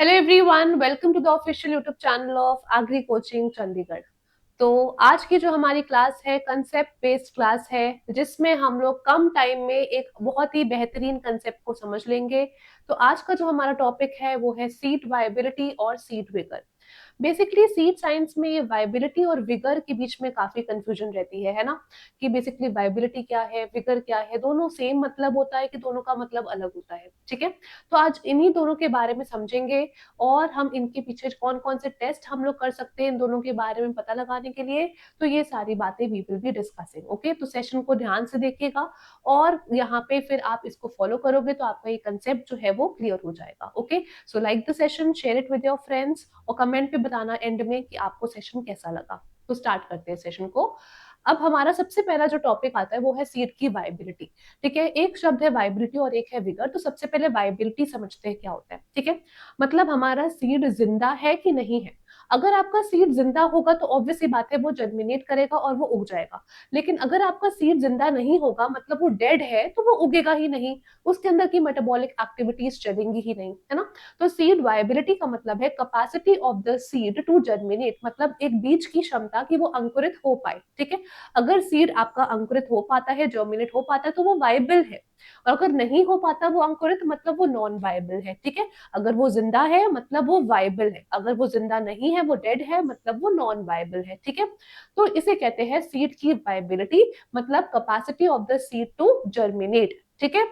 Hello everyone, welcome to the official YouTube channel of agri coaching Chandigarh. तो आज की जो हमारी क्लास है कंसेप्ट बेस्ड क्लास है, जिसमें हम लोग कम टाइम में एक बहुत ही बेहतरीन कंसेप्ट को समझ लेंगे। तो आज का जो हमारा टॉपिक है वो है सीड वायबिलिटी और seed vigour. Basically seed science में ये वायबिलिटी और विगर के बीच में काफी कंफ्यूजन रहती है ना, कि बेसिकली वायबिलिटी क्या है, विगर क्या है। दोनों सेम मतलब होता है कि दोनों का मतलब अलग होता है? ठीक है, तो आज इन्हीं दोनों के बारे में समझेंगे और हम इनके पीछे कौन कौन से टेस्ट हम लोग कर सकते हैं इन दोनों के बारे में पता लगाने के लिए। तो ये सारी बातें we will be discussing. Okay, तो सेशन को ध्यान से देखिएगा और यहाँ पे फिर आप इसको फॉलो करोगे तो आपका ये कंसेप्ट जो है वो क्लियर हो जाएगा। Okay, so like the session, share it with your friends और कमेंट पे बताना एंड में कि आपको सेशन कैसा लगा। तो स्टार्ट करते हैं सेशन को। अब हमारा सबसे पहला जो टॉपिक आता है वो है सीड की वाइबिलिटी। ठीक है, एक शब्द है वाइबिलिटी और एक है विगर। तो सबसे पहले वाइबिलिटी समझते हैं क्या होता है। ठीक है, मतलब हमारा सीड जिंदा है कि नहीं है। अगर आपका सीड जिंदा होगा तो ऑब्वियस सी बात है वो जर्मिनेट करेगा और वो उग जाएगा। लेकिन अगर आपका सीड जिंदा नहीं होगा, मतलब वो डेड है, तो वो उगेगा ही नहीं, उसके अंदर की मेटाबॉलिक एक्टिविटीज चलेंगी ही नहीं, है ना। तो सीड वायबिलिटी का मतलब है capacity of the seed to germinate, मतलब एक बीज की क्षमता कि वो अंकुरित हो पाए। ठीक है, अगर सीड आपका अंकुरित हो पाता है, जर्मिनेट हो पाता है, तो वो वायबल है। और अगर नहीं हो पाता वो अंकुरित, मतलब वो नॉन वायबल है। ठीक है, अगर वो जिंदा है मतलब वो वायबल है, अगर वो जिंदा नहीं है, वो डेड है, मतलब वो नॉन वायबल है। ठीक है, तो इसे कहते हैं सीड की वायबिलिटी, मतलब capacity of the seed to germinate. ठीक है,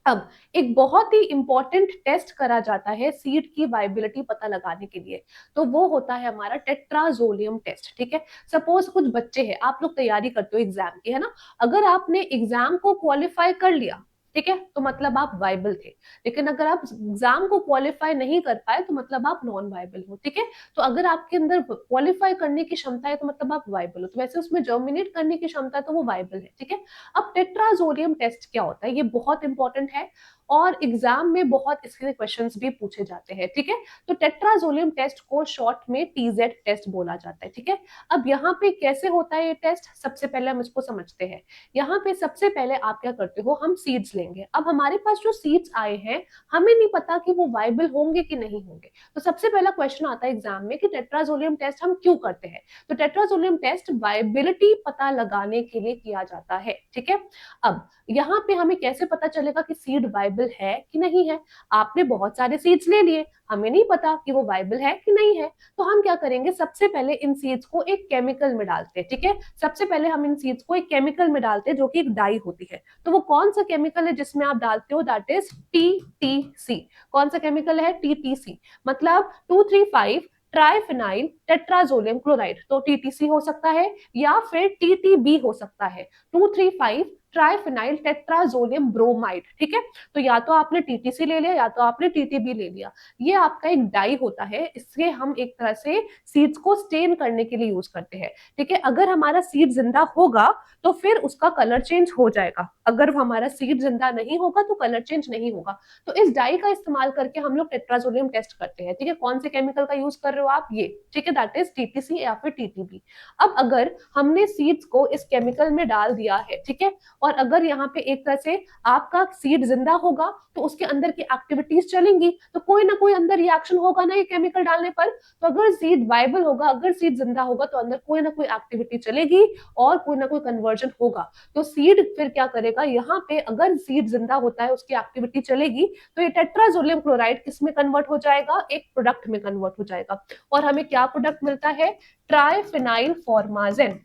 अब एक बहुत ही इंपॉर्टेंट टेस्ट करा जाता है सीड की वायबिलिटी पता लगाने के लिए। तो वो होता है हमारा टेट्राजोलियम टेस्ट। ठीक है, सपोज कुछ बच्चे हैं, आप लोग तैयारी करते हो एग्जाम की, है ना। अगर आपने एग्जाम को क्वालिफाई कर लिया, ठीक है, तो मतलब आप वाइबल थे। लेकिन अगर आप एग्जाम को क्वालिफाई नहीं कर पाए तो मतलब आप नॉन वाइबल हो। ठीक है, तो अगर आपके अंदर क्वालिफाई करने की क्षमता है तो मतलब आप वाइबल हो, तो वैसे उसमें जर्मिनेट करने की क्षमता है तो वो वाइबल है। ठीक है, अब टेट्राजोलियम टेस्ट क्या होता है, ये बहुत इंपॉर्टेंट है और एग्जाम में बहुत इसके क्वेश्चंस भी पूछे जाते हैं। ठीक है, तो टेट्राजोलियम टेस्ट को शॉर्ट में टीजेड टेस्ट बोला जाता है। ठीक है, अब यहाँ पे कैसे होता है ये टेस्ट, सबसे पहले हम इसको समझते हैं। यहाँ पे सबसे पहले आप क्या करते हो, हम सीड्स लेंगे। अब हमारे पास जो सीड्स आए हैं, हमें नहीं पता कि वो वाइबल होंगे कि नहीं होंगे। तो सबसे पहला क्वेश्चन आता है एग्जाम में कि टेट्राजोलियम टेस्ट हम क्यों करते हैं। तो टेट्राजोलियम टेस्ट वाइबिलिटी पता लगाने के लिए किया जाता है। ठीक है, अब यहाँ पे हमें कैसे पता चलेगा कि सीड वाइबल है कि नहीं है। आपने बहुत सारे सीड्स ले लिए, हमें नहीं पता कि वो वाइबल है कि नहीं है। तो हम क्या करेंगे, सबसे पहले इन सीड्स को एक केमिकल में डालते हैं। ठीक है, सबसे पहले हम इन सीड्स को एक केमिकल में डालते हैं जो कि एक डाई होती है। तो वो कौन सा केमिकल है जिसमें आप डालते हो, दैट इज टीटीसी। कौन सा केमिकल है, टीटीसी, मतलब 235 ट्राइफिनाइल टेट्राजोलियम क्लोराइड। तो टीटीसी हो सकता है या फिर टीटीबी हो सकता है, 235 ट्राइफिनाइल टेट्राजोलियम ब्रोमाइड। ठीक है, तो या तो आपने टीटीसी ले लिया या तो आपने टीटीबी ले लिया। ये आपका एक डाई होता है, इससे हम एक तरह से सीड्स को स्टेन करने के लिए यूज करते हैं। ठीक है, अगर हमारा सीड जिंदा होगा तो फिर उसका कलर चेंज हो जाएगा, अगर हमारा सीड जिंदा नहीं होगा तो कलर चेंज नहीं होगा। तो इस डाई का इस्तेमाल करके हम लोग टेट्राजोलियम टेस्ट करते हैं। ठीक है, कौन से केमिकल का यूज कर रहे हो आप, ये। ठीक है, दैट इज टीटीसी या फिर टीटीबी। अब अगर हमने सीड्स को इस केमिकल में डाल दिया है, ठीक है, और अगर यहाँ पे एक तरह से आपका सीड जिंदा होगा तो उसके अंदर की एक्टिविटीज चलेंगी, तो कोई ना कोई अंदर रिएक्शन होगा ना ये केमिकल डालने पर। तो अगर सीड वाइबल होगा, अगर सीड जिंदा होगा तो अंदर कोई ना कोई एक्टिविटी चलेगी और कोई ना कोई कन्वर्जन होगा। तो सीड फिर क्या करेगा, यहाँ पे अगर सीड जिंदा होता है, उसकी एक्टिविटी चलेगी, तो ये टेट्राजोलियम क्लोराइड किस में कन्वर्ट हो जाएगा, एक प्रोडक्ट में कन्वर्ट हो जाएगा। और हमें क्या प्रोडक्ट मिलता है, ट्राइफिनाइल फॉर्माजेन।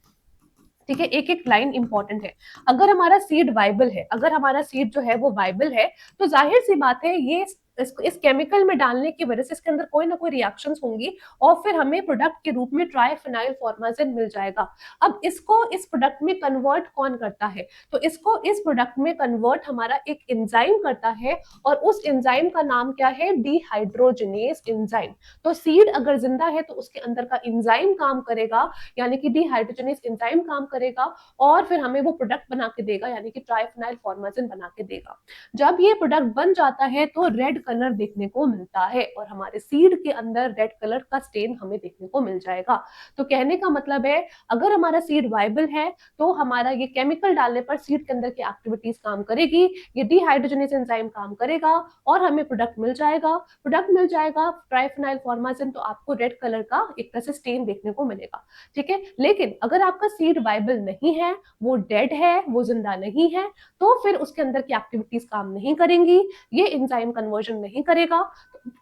ठीक है, एक एक लाइन इंपॉर्टेंट है। अगर हमारा सीड वाइबल है, अगर हमारा सीड जो है वो वाइबल है, तो जाहिर सी बात है ये इस केमिकल में डालने की वजह से इसके अंदर कोई ना कोई रिएक्शंस होंगी और फिर हमें प्रोडक्ट के रूप में ट्राइफिनाइल फॉर्माजेन मिल जाएगा। अब इसको इस प्रोडक्ट में कन्वर्ट कौन करता है, तो इसको इस प्रोडक्ट में कन्वर्ट हमारा एक एंजाइम करता है और उस एंजाइम का नाम क्या है, डिहाइड्रोजनेज एंजाइम। तो सीड अगर जिंदा है तो उसके अंदर का एंजाइम काम करेगा, यानी कि डिहाइड्रोजनेज एंजाइम काम करेगा और फिर हमें वो प्रोडक्ट बना के देगा, यानी कि ट्राइफिनाइल फॉर्माजेन बना के देगा। जब ये प्रोडक्ट बन जाता है तो रेड कलर देखने को मिलता है और हमारे सीड के अंदर रेड कलर का स्टेन हमें देखने को मिल जाएगा। तो कहने का मतलब है अगर हमारा सीड वाइबल है तो हमारा ये केमिकल डालने पर सीड के अंदर की एक्टिविटीज काम करेगी, ये डिहाइड्रोजनेज एंजाइम काम करेगा और हमें प्रोडक्ट मिल जाएगा। प्रोडक्ट मिल जाएगा ट्राइफेनाइल फॉर्माजिन, तो आपको रेड कलर का एक तरह से स्टेन देखने को मिलेगा। ठीक है, लेकिन अगर आपका सीड वाइबल नहीं है, वो डेड है, वो जिंदा नहीं है, तो फिर उसके अंदर की एक्टिविटीज काम नहीं करेंगी, ये एंजाइम कन्वर्जन नहीं करेगा,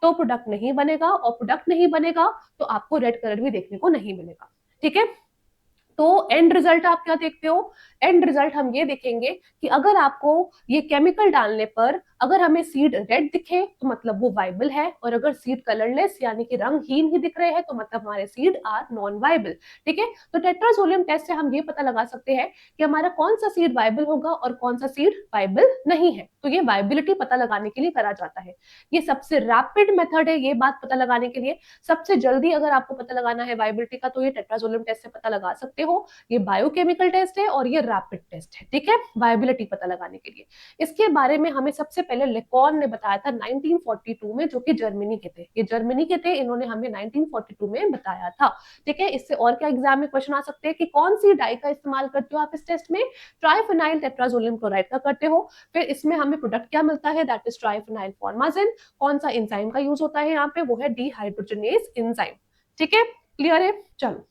तो प्रोडक्ट नहीं बनेगा, और प्रोडक्ट नहीं बनेगा तो आपको रेड कलर भी देखने को नहीं मिलेगा। ठीक है, तो एंड रिजल्ट आप क्या देखते हो? एंड रिजल्ट हम ये देखेंगे कि अगर आपको ये केमिकल डालने पर अगर हमें सीड रेड दिखे तो मतलब वो वाइबल है, और अगर सीड कलरलेस यानी कि रंगहीन ही दिख रहे हैं तो मतलब हमारे सीड आर नॉन वाइबल। ठीक है, तो टेट्रासोडियम टेस्ट से हम ये पता लगा सकते हैं कि हमारा कौन सा सीड वाइबल होगा और कौन सा सीड वाइबल नहीं है। तो ये वाइबिलिटी पता लगाने के लिए करा जाता है। ये सबसे रैपिड मेथड है ये बात पता लगाने के लिए। सबसे जल्दी अगर आपको पता लगाना है वाइबिलिटी का तो ये टेट्रासोडियम टेस्ट से पता लगा सकते हो। ये बायोकेमिकल टेस्ट है और ये रैपिड टेस्ट है। ठीक है, वायबिलिटी पता लगाने के लिए। इसके बारे में हमें सबसे पहले लेकॉन ने बताया था 1942 में, जो कि जर्मनी के थे। ये जर्मनी के थे, इन्होंने हमें 1942 में बताया था। ठीक है, इससे और क्या एग्जाम में क्वेश्चन आ सकते हैं कि कौन सी डाई का इस्तेमाल करते हो आप इस टेस्ट में? ट्राइफेनाइल टेट्रासोडियम क्लोराइड का करते हो। फिर इसमें हमें प्रोडक्ट क्या मिलता है? That is triphenyl formazan. कौन सा एंजाइम का यूज होता है यहाँ पे? वो है डिहाइड्रोजनेज एंजाइम। ठीक है, क्लियर है? चलो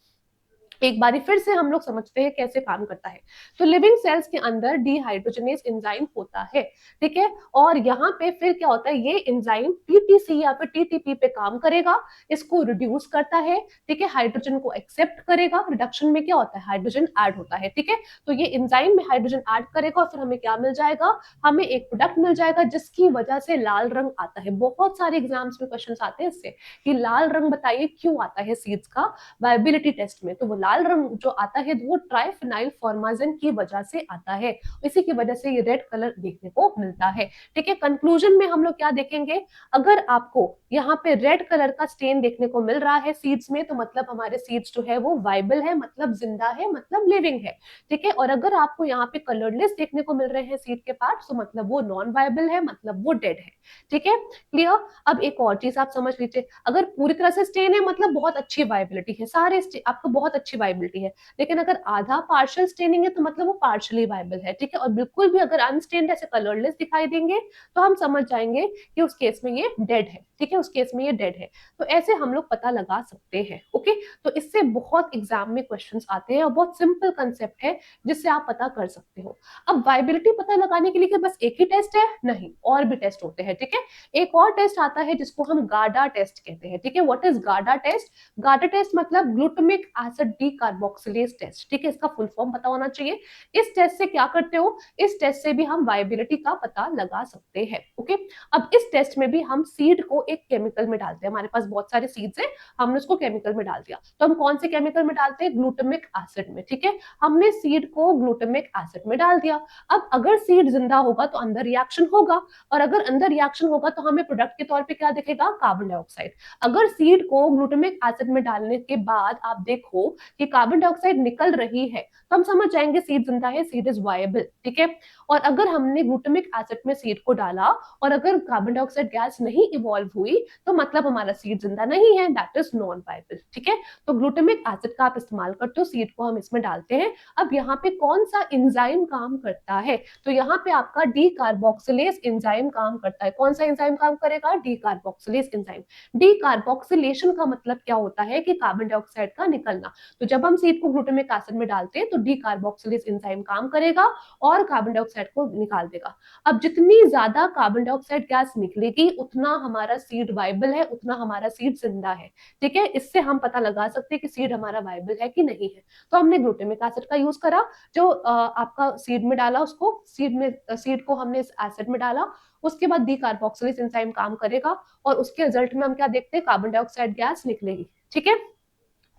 एक बारी फिर से हम लोग समझते हैं कैसे काम करता है। तो लिविंग सेल्स के अंदर डिहाइड्रोजनेज एंजाइम होता है। ठीक है, और यहाँ पे फिर क्या होता है, ये एंजाइम टीटीसी या फिर टीटीपी पे काम करेगा, इसको रिड्यूस करता है। ठीक है, हाइड्रोजन को एक्सेप्ट करेगा। रिडक्शन में क्या होता है? हाइड्रोजन ऐड होता है। ठीक है, तो ये एंजाइम में हाइड्रोजन ऐड करेगा और फिर हमें क्या मिल जाएगा? हमें एक प्रोडक्ट मिल जाएगा जिसकी वजह से लाल रंग आता है। बहुत सारे एग्जाम्स में क्वेश्चन आते हैं इससे कि लाल रंग बताइए क्यों आता है सीड्स का वायबिलिटी टेस्ट में। तो वो लाल रंग जो आता है वो ट्राइफेनाइल फॉर्माजिन की वजह से आता है, इसी की वजह से ये रेड कलर देखने को मिलता है। ठीक है, कंक्लूजन में हम लोग क्या देखेंगे? अगर आपको यहाँ पे रेड कलर का स्टेन देखने को मिल रहा है सीड्स में तो मतलब हमारे सीड्स जो है वो वाइबल है, मतलब जिंदा है, मतलब लिविंग है। ठीक है, और अगर आपको यहाँ पे कलरलेस देखने को मिल रहे हैं सीड के पार्ट तो मतलब वो नॉन वाइबल है, मतलब वो डेड है। ठीक है, क्लियर? अब एक और चीज आप समझ लीजिए, अगर पूरी तरह से स्टेन है मतलब बहुत अच्छी वाइबिलिटी है, सारे आपको बहुत अच्छी वाइबिलिटी है। लेकिन अगर आधा पार्शियल स्टेनिंग है तो मतलब वो पार्शियली वाइबल है। ठीक है, और बिल्कुल भी अगर अनस्टेन्ड ऐसे कलरलेस दिखाई देंगे तो हम समझ जाएंगे कि उस केस में ये डेड है। ठीक है, उस केस में ये डेड है। तो ऐसे हम लोग पता लगा सकते हैं। ओके, तो इससे बहुत एग्जाम में क्वेश्चंस आते हैं और बहुत सिंपल कंसेप्ट है जिससे आप पता कर सकते हो। अब वाइबिलिटी पता लगाने के लिए बस एक ही टेस्ट है? नहीं, और भी टेस्ट होते हैं। ठीक है, एक और टेस्ट आता है जिसको हम गाडा टेस्ट कहते हैं। ठीक है, व्हाट इज गाडा टेस्ट? गाडा टेस्ट मतलब ग्लूटामिक एसिड डीकार्बोक्सिलेज टेस्ट। ठीक है, इसका फुल फॉर्म पता होना चाहिए। इस टेस्ट से क्या करते हो? इस टेस्ट से भी हम वाइबिलिटी का पता लगा सकते हैं। ओके, अब इस टेस्ट में भी हम सीड को एक केमिकल में डालते हैं। हमारे पास बहुत सारे सीड्स हैं, हमने उसको केमिकल में डाल दिया। तो हम कौन से केमिकल में डालते हैं? ग्लूटामिक एसिड में। ठीक है, हमने सीड को ग्लूटामिक एसिड में डाल दिया। अब अगर सीड जिंदा होगा तो अंदर रिएक्शन होगा, और अगर अंदर रिएक्शन होगा तो हमें प्रोडक्ट के तौर पे क्या दिखेगा? Carbon dioxide. अगर सीड को ग्लूटामिक एसिड में डालने के बाद आप देखो कि कार्बन डाइऑक्साइड निकल रही है तो हम समझ जाएंगे सीड जिंदा है, सीड इज वायबल। ठीक है, और अगर हमने ग्लूटामिक एसिड में सीड को डाला और अगर कार्बन डाइऑक्साइड गैस नहीं इवॉल्व हुई तो मतलब हमारा सीड जिंदा नहीं है, दैट इज नॉन वायबल। ठीक है, तो ग्लूटामिक एसिड का आप इस्तेमाल करते हो, सीड को हम इसमें डालते हैं। अब यहाँ पे कौन सा एंजाइम काम करता है? तो यहाँ पे आपका डीकार्बोक्सिलेज एंजाइम काम करता है। कौन सा एंजाइम काम करेगा? Decarboxylase enzyme. डीकार्बोक्सिलेशन का मतलब क्या होता है? कि कार्बन डाइऑक्साइड का निकलना। तो जब हम सीड को ग्लूटामिक एसिड में डालते हैं तो डीकार्बोक्सिलेज एंजाइम काम करेगा और कार्बन डाइऑक्साइड को निकाल देगा। अब जितनी ज्यादा कार्बन डाइऑक्साइड गैस निकलेगी उतना हमारा सीड वाइबल है, उतना हमारा सीड जिंदा है। ठीक है, इससे हम पता लगा सकते हैं कि सीड हमारा वाइबल है कि नहीं है। तो हमने ग्लूटामिक एसिड का यूज करा, जो आपका सीड में डाला, उसको सीड को हमने इस एसिड में डाला, उसके बाद डीकार्बोक्सिलेज एंजाइम काम करेगा और उसके रिजल्ट में हम क्या देखते हैं? कार्बन डाइऑक्साइड गैस निकलेगी। ठीक है,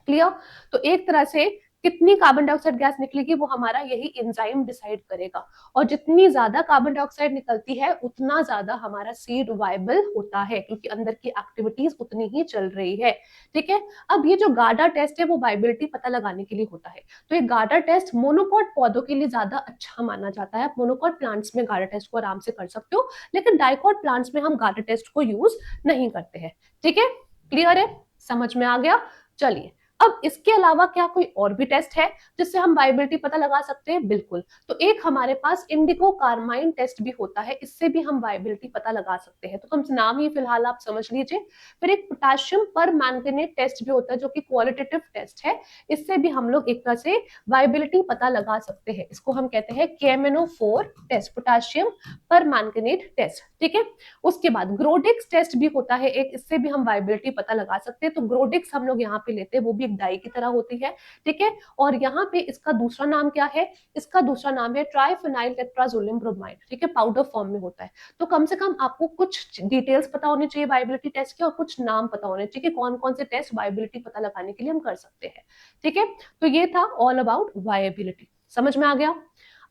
क्लियर? तो एक तरह से कितनी कार्बन डाइऑक्साइड गैस निकलेगी वो हमारा यही एंजाइम डिसाइड करेगा, और जितनी ज्यादा कार्बन डाइऑक्साइड निकलती है उतना ज्यादा हमारा सीड वायबल होता है, क्योंकि अंदर की एक्टिविटीज उतनी ही चल रही है। ठीक है, अब ये जो गाडा टेस्ट है वो वायबिलिटी पता लगाने के लिए होता है। तो ये गाडा टेस्ट मोनोकॉट पौधों के लिए ज्यादा अच्छा माना जाता है। मोनोकॉट प्लांट्स में गाडा टेस्ट को आराम से कर सकते हो, लेकिन डाइकॉट प्लांट्स में हम गाडा टेस्ट को यूज नहीं करते हैं। ठीक है, क्लियर है, समझ में आ गया। चलिए, अब इसके अलावा क्या कोई और भी टेस्ट है जिससे हम वायबिलिटी पता लगा सकते हैं? बिल्कुल। तो एक हमारे पास इंडिको कार्माइन टेस्ट भी होता है, इससे भी हम वायबिलिटी पता लगा सकते हैं। तो कम से नाम ही फिलहाल आप समझ लीजिए। फिर एक पोटेशियम पर मैंगनीज टेस्ट भी होता है जो कि क्वालिटेटिव टेस्ट है, इससे भी हम लोग एक तरह से वायबिलिटी पता लगा सकते हैं। इसको हम कहते हैं KMNO4 टेस्ट, पोटेशियम पर मैंगनीज टेस्ट। ठीक है, उसके बाद ग्रोडिक्स टेस्ट भी होता है एक, इससे भी हम वायबिलिटी पता लगा सकते हैं। तो ग्रोडिक्स हम लोग यहाँ पे लेते हैं, वो भी एक डाई की तरह होती है। ठीक है, और यहाँ पे इसका दूसरा नाम क्या है? इसका दूसरा नाम है ट्राइफेनाइल टेट्राजोलियम ब्रोमाइड। ठीक है, पाउडर फॉर्म में होता है। तो कम से कम आपको कुछ डिटेल्स पता होने चाहिए वायबिलिटी टेस्ट के, और कुछ नाम पता होने चाहिए कि कौन कौन से टेस्ट वायबिलिटी पता लगाने के लिए हम कर सकते हैं। ठीक है, तो ये था ऑल अबाउट वायबिलिटी। समझ में आ गया?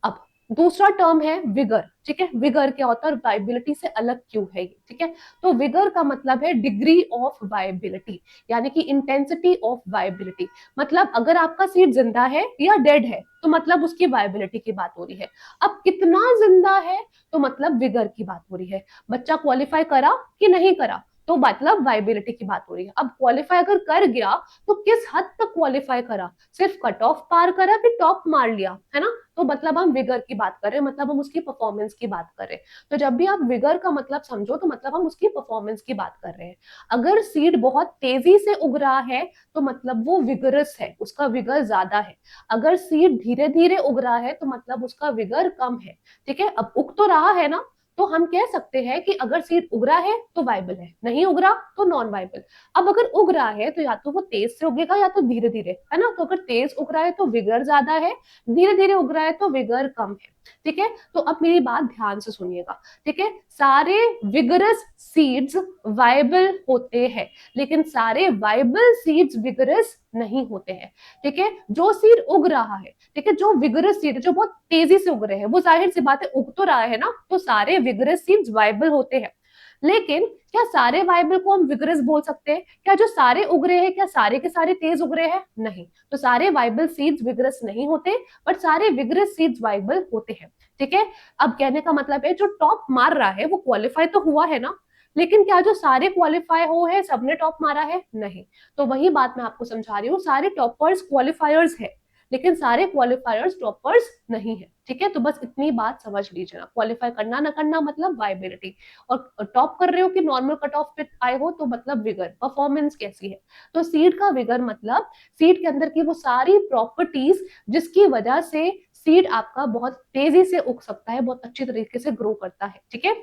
अब दूसरा टर्म है विगर। ठीक है, विगर क्या होता है और वायबिलिटी से अलग क्यों है ये? ठीक है, तो विगर का मतलब है डिग्री ऑफ वायबिलिटी, यानी कि इंटेंसिटी ऑफ वायबिलिटी। मतलब अगर आपका सीड जिंदा है या डेड है तो मतलब उसकी वायबिलिटी की बात हो रही है। अब कितना जिंदा है तो मतलब विगर की बात हो रही है। बच्चा क्वालिफाई करा कि नहीं करा तो मतलब वायबिलिटी की बात हो रही है। अब क्वालिफाई अगर कर गया तो किस हद तक क्वालिफाई करा? सिर्फ कट ऑफ पार करा कि टॉप मार लिया, है ना? तो मतलब हम विगर की बात कर रहे हैं, मतलब हम उसकी परफॉर्मेंस की बात कर रहे हैं। तो जब भी आप विगर का मतलब समझो तो मतलब हम उसकी परफॉर्मेंस की बात कर रहे हैं। अगर सीड बहुत तेजी से उग रहा है तो मतलब वो विगरस है, उसका विगर ज्यादा है। अगर सीड धीरे धीरे उग रहा है तो मतलब उसका विगर कम है। ठीक है, अब उग तो रहा है ना, तो हम कह सकते हैं कि अगर सीड उग रहा है तो वाइबल है, नहीं उग रहा तो नॉन वाइबल। अब अगर उग रहा है तो या तो वो तेज से उगेगा या तो धीरे धीरे, है ना? तो अगर तेज उग रहा है तो विगर ज्यादा है, धीरे धीरे उग रहा है तो विगर कम है। ठीक है, तो अब मेरी बात ध्यान से सुनिएगा। ठीक है, सारे विगरस सीड्स वाइबल होते हैं, लेकिन सारे वाइबल सीड्स विगरस नहीं होते हैं। ठीक है, जो सीड उग रहा है, ठीक है, जो विगरस सीड जो बहुत तेजी से उग रहे हैं, वो जाहिर सी बात है उग तो रहा है ना, तो सारे विगरस सीड्स वाइबल होते हैं। लेकिन क्या सारे वाइबल को हम विगरस बोल सकते हैं? क्या जो सारे उग रहे हैं क्या सारे के सारे तेज उग रहे हैं? नहीं। तो सारे वाइबल सीड्स विगरस नहीं होते, बट सारे विगरस सीड्स वाइबल होते हैं। ठीक है, अब कहने का मतलब है जो टॉप मार रहा है वो क्वालिफाई तो हुआ है ना, लेकिन क्या जो सारे क्वालिफाई हो है सबने टॉप मारा है? नहीं। तो वही बात मैं आपको समझा रही हूँ, सारे टॉपर्स क्वालिफायर्स है, लेकिन सारे क्वालिफायर्स टॉपर्स नहीं है। ठीक है, तो बस इतनी बात समझ लीजिए ना, क्वालिफाई करना ना करना मतलब वाइबिलिटी, और टॉप कर रहे हो कि नॉर्मल कट ऑफ पे आए हो तो मतलब विगर, परफॉर्मेंस कैसी है। तो सीड का विगर मतलब सीड के अंदर की वो सारी प्रॉपर्टीज जिसकी वजह से सीड आपका बहुत तेजी से उग सकता है, बहुत अच्छी तरीके से ग्रो करता है। ठीक है,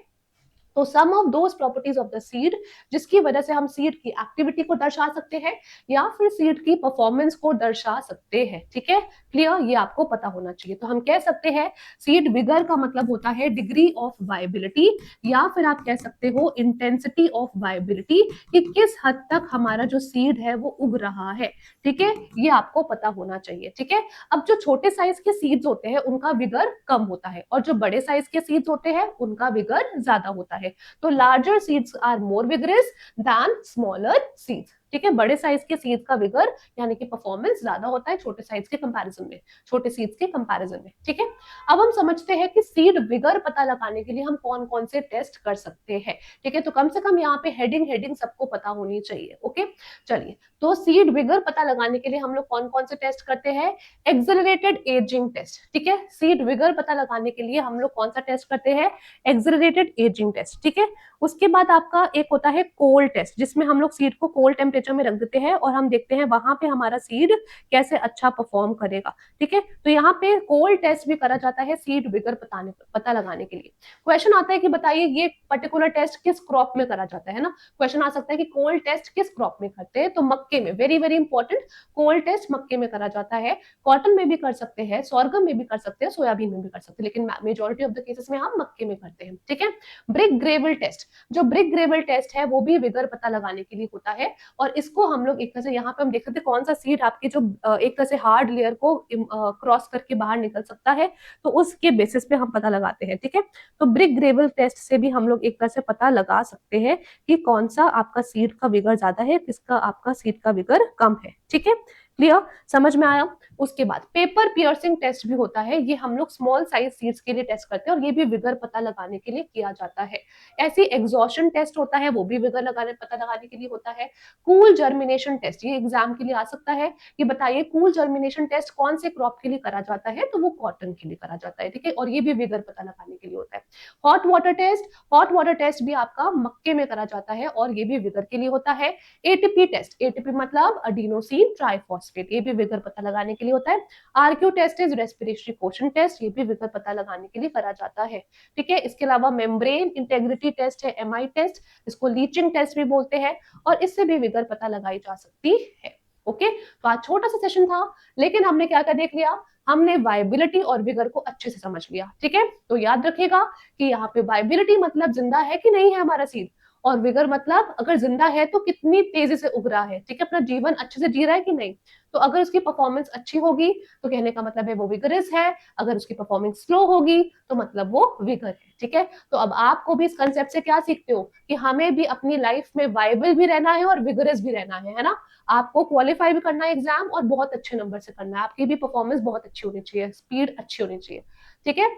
तो some of those properties of the seed जिसकी वजह से हम सीड की एक्टिविटी को दर्शा सकते हैं या फिर सीड की परफॉर्मेंस को दर्शा सकते हैं। ठीक है, क्लियर? ये आपको पता होना चाहिए। तो हम कह सकते हैं सीड विगर का मतलब होता है डिग्री ऑफ वायबिलिटी, या फिर आप कह सकते हो इंटेंसिटी ऑफ वायबिलिटी, कि किस हद तक हमारा जो सीड है वो उग रहा है। ठीक है, ये आपको पता होना चाहिए। ठीक है, अब जो छोटे साइज के सीड्स होते हैं उनका विगर कम होता है, और जो बड़े साइज के सीड्स होते हैं उनका विगर ज्यादा होता है। तो larger seeds are more vigorous than smaller seeds. ठीक है, बड़े साइज के सीड्स का विगर यानी कि परफॉर्मेंस ज्यादा होता है छोटे साइज के कंपैरिजन में, छोटे सीड्स के कंपैरिजन में। ठीक है, अब हम समझते हैं कि सीड विगर पता लगाने के लिए हम कौन कौन से टेस्ट कर सकते हैं। ठीक है, तो कम से कम यहाँ पे हेडिंग हेडिंग सबको पता होनी चाहिए। ओके, चलिए, तो सीड विगर पता लगाने के लिए हम लोग कौन कौन से टेस्ट करते हैं? Accelerated ageing test. ठीक है, सीड विगर पता लगाने के लिए हम लोग कौन सा टेस्ट करते हैं? Accelerated ageing test. ठीक है, उसके बाद आपका एक होता है कोल्ड टेस्ट, जिसमें हम लोग सीड को कोल्ड टेम्परेचर में रख देते हैं और हम देखते हैं वहां पे हमारा सीड कैसे अच्छा परफॉर्म करेगा। ठीक है, तो यहाँ पे कोल्ड टेस्ट भी करा जाता है सीड विगर पता लगाने के लिए। क्वेश्चन आता है कि बताइए ये पर्टिकुलर टेस्ट किस क्रॉप में करा जाता है ना, क्वेश्चन आ सकता है कि कोल्ड टेस्ट किस क्रॉप में करते हैं, तो मक्के में, very very important, cold test मक्के में करा जाता है। कॉटन में भी कर सकते हैं, सॉर्गम में भी कर सकते हैं, सोयाबीन में भी कर सकते हैं, लेकिन मेजोरिटी ऑफ द केसेस में हम मक्के में करते हैं। ठीक है, ब्रिक ग्रेवल टेस्ट, टेस्ट, जो ब्रिक ग्रेवल टेस्ट है वो भी विगर पता लगाने के लिए होता है। और इसको हम लोग एक तरह से यहाँ पे हम देख सकते हैं कौन सा सीड आपकी जो एक तरह से हार्ड लेयर को क्रॉस करके बाहर निकल सकता है, तो उसके बेसिस पे हम पता लगाते हैं। ठीक है, तो ब्रिक ग्रेवल टेस्ट से भी हम लोग एक तरह से पता लगा सकते हैं कि कौन सा आपका सीड का विगर ज्यादा है, किसका आपका सीड का विगर कम है। ठीक है, क्लियर, समझ में आया। उसके बाद पेपर पियर्सिंग टेस्ट भी होता है, ये हम लोग स्मॉल साइज सीड्स के लिए टेस्ट करते हैं और ये भी विगर पता लगाने के लिए किया जाता है। ऐसे एग्जॉशन टेस्ट होता है, वो भी विगर लगाने पता लगाने के लिए होता है। कूल जर्मिनेशन टेस्ट, ये एग्जाम के लिए आ सकता है कि बताइए कूल जर्मिनेशन टेस्ट कौन से क्रॉप के लिए करा जाता है, तो वो कॉटन के लिए करा जाता है। ठीक है, और ये भी विगर पता लगाने के लिए होता है। Hot water test, hot water test भी आपका मक्के में करा जाता है और ये भी विगर के लिए होता है। एटीपी टेस्ट, एटीपी मतलब अडीनोसिन ट्राइफॉस्फेट, ये भी विगर पता लगाने के लिए होता है। RQ test is respiratory quotient test, ये भी विगर पता लगाने के लिए करा जाता है। ठीक है, इसके अलावा मेम्ब्रेन इंटेग्रिटी टेस्ट है, एमआई टेस्ट, इसको लीचिंग टेस्ट भी बोलते हैं, और इससे भी विगर पता लगाई जा सकती है। ओके, तो आज छोटा सा सेशन था, लेकिन हमने क्या क्या देख लिया, हमने वायबिलिटी और विगर को अच्छे से समझ लिया। ठीक है, तो याद रखिएगा कि यहाँ पे वायबिलिटी मतलब जिंदा है कि नहीं है हमारा सीड, और विगर मतलब अगर जिंदा है तो कितनी तेजी से उग रहा है। ठीक है, अपना जीवन अच्छे से जी रहा है कि नहीं। तो अगर उसकी परफॉर्मेंस अच्छी होगी तो कहने का मतलब है वो विगरस है, अगर उसकी परफॉर्मेंस स्लो होगी तो मतलब वो विगर है। ठीक है, तो अब आपको भी इस कंसेप्ट से क्या सीखते हो कि हमें भी अपनी लाइफ में वायबल भी रहना है और विगरस भी रहना है ना। आपको क्वालिफाई भी करना है एग्जाम और बहुत अच्छे नंबर से करना है, आपकी भी परफॉर्मेंस बहुत अच्छी होनी चाहिए, स्पीड अच्छी होनी चाहिए। ठीक है,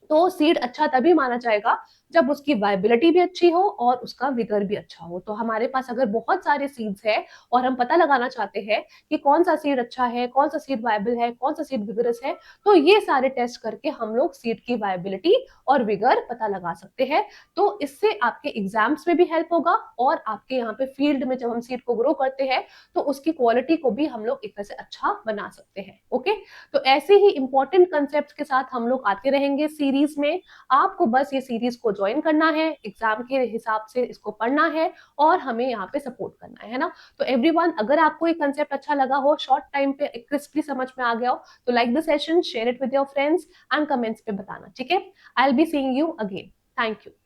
तो सीड अच्छा तभी माना जाएगा जब उसकी वायबिलिटी भी अच्छी हो और उसका विगर भी अच्छा हो। तो हमारे पास अगर बहुत सारे सीड्स है और हम पता लगाना चाहते हैं कि कौन सा सीड अच्छा है, कौन सा सीड वायबल है, कौन सा सीड विगरस है, तो ये सारे टेस्ट करके हम लोग सीड की वायबिलिटी और विगर पता लगा सकते हैं। तो इससे आपके एग्जाम्स में भी हेल्प होगा और आपके यहाँ पे फील्ड में जब हम सीड को ग्रो करते हैं तो उसकी क्वालिटी को भी हम लोग एक तरह से अच्छा बना सकते हैं। ओके, तो ऐसे ही इंपॉर्टेंट कंसेप्ट के साथ हम लोग आते रहेंगे सीरीज में। आपको बस ये सीरीज को ज्वाइन करना है, एग्जाम के हिसाब से इसको पढ़ना है और हमें यहाँ पे सपोर्ट करना है ना। तो एवरीवन, अगर आपको ये कंसेप्ट अच्छा लगा हो, शॉर्ट टाइम पे क्रिस्पली समझ में आ गया हो, तो like the session, share it with your friends and comments पे बताना। ठीक है, I will be seeing you again. Thank you.